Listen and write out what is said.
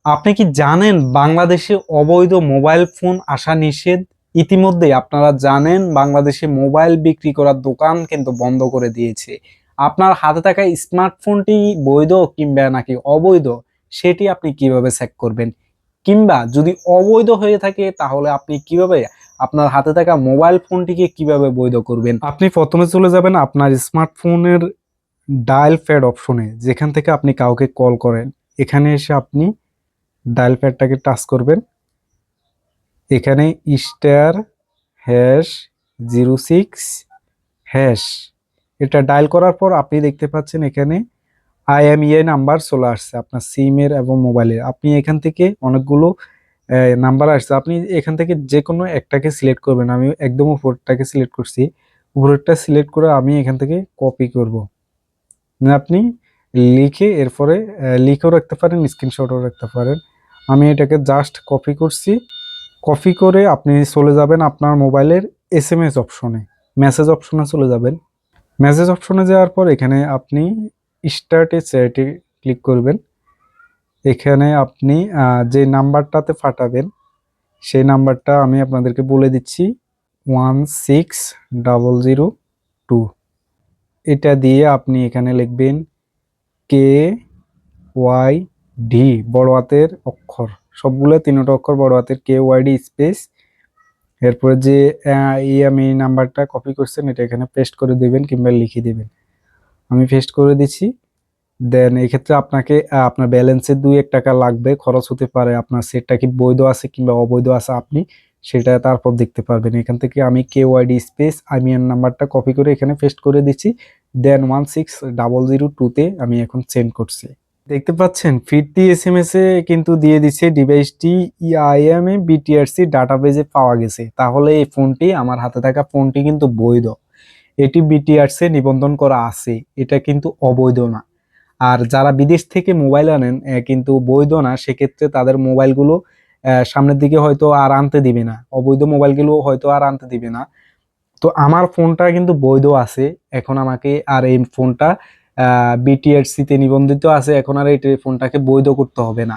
আপনি কি জানেন বাংলাদেশে অবৈধ মোবাইল ফোন আসা নিষেধ? ইতিমধ্যেই আপনারা জানেন বাংলাদেশে মোবাইল বিক্রি করার দোকান কিন্তু বন্ধ করে দিয়েছে। আপনার হাতে থাকা স্মার্টফোনটি বৈধ কিংবা নাকি অবৈধ সেটি আপনি কিভাবে চেক করবেন? কিংবা যদি অবৈধ হয়ে থাকে তাহলে আপনি কিভাবে আপনার হাতে থাকা মোবাইল ফোনটিকে কিভাবে বৈধ করবেন? আপনি প্রথমে চলে যাবেন আপনার স্মার্টফোনের ডায়াল প্যাড অপশনে, যেখান থেকে আপনি কাউকে কল করেন। এখানে এসে আপনি ডায়াল প্যাডটাকে টাচ করবেন। এখানে স্টার হ্যাশ 06 হ্যাশ এটা ডায়াল করার পর আপনি দেখতে পাচ্ছেন এখানে আইএমইআই নাম্বার চলে আসছে আপনার সিমের এবং মোবাইলের। আপনি এখান থেকে অনেকগুলো নাম্বার আসছে, আপনি এখান থেকে যে কোনো একটাকে সিলেক্ট করবেন। আমি একদম উপরটাকে সিলেক্ট করছি। উপরেরটা সিলেক্ট করে আমি এখান থেকে কপি করব। আপনি লিখে এরপরে লিখেও রাখতে পারেন, স্ক্রিনশটও রাখতে পারেন। আমি এটাকে জাস্ট কপি করছি। কপি করে আপনি চলে যাবেন আপনার মোবাইলের এসএমএস অপশনে, মেসেজ অপশনে চলে যাবেন। মেসেজ অপশনে যাওয়ার পর এখানে আপনি স্টার্ট এ চ্যাটে ক্লিক করবেন। এখানে আপনি যে নাম্বারটাতে পাঠাবেন সেই নাম্বারটা আমি আপনাদেরকে বলে দিচ্ছি, 16002। এটা দিয়ে আপনি এখানে লিখবেন কে ওয়াই ডি, বড় হাতের অক্ষর, সবগুলো তিনটা অক্ষর বড় হাতের, কে ওয়াই ডি স্পেস, এরপরে যে আমি নাম্বারটা কপি করছেন এটা এখানে পেস্ট করে দিবেন কিংবা লিখে দিবেন। আমি পেস্ট করে দিচ্ছি। দেন এক্ষেত্রে আপনাকে আপনার ব্যালেন্সে 2-1 টাকা লাগবে, খরচ হতে পারে। আপনার সেটটা কি বৈধ আছে কিংবা অবৈধ আছে আপনি সেটা তারপর দেখতে পারবেন। এখান থেকে আমি কেওয়াইডি স্পেস আইমিআন নাম্বারটা কপি করে এখানে পেস্ট করে দিচ্ছি। দেন 16002 আমি এখন সেন্ড করছি। দেখতে পাচ্ছেন ফিডটি এসএমএস এ কিন্তু দিয়ে দিচ্ছে ডিভাইসটি ইআইএমএ বিটিআরসি ডাটাবেজে পাওয়া গেছে। তাহলে এই ফোনটি, আমার হাতে থাকা ফোনটি কিন্তু বৈধ। এটি বিটিআরসি নিবন্ধন করা আছে, এটা কিন্তু অবৈধ না। আর যারা বিদেশ থেকে মোবাইল আনেন কিন্তু বৈধ না, সেক্ষেত্রে তাদের মোবাইলগুলো সামনের দিকে হয়তো আর আনতে দিবে না, অবৈধ মোবাইলগুলো হয়তো আর আনতে দিবে না। তো আমার ফোনটা কিন্তু বৈধ আছে। এখন আমাকে আর এই ফোনটা বিটিআরসি তে নিবন্ধিত আছে, এখন আর এই ফোনটাকে বৈধ করতে হবে না।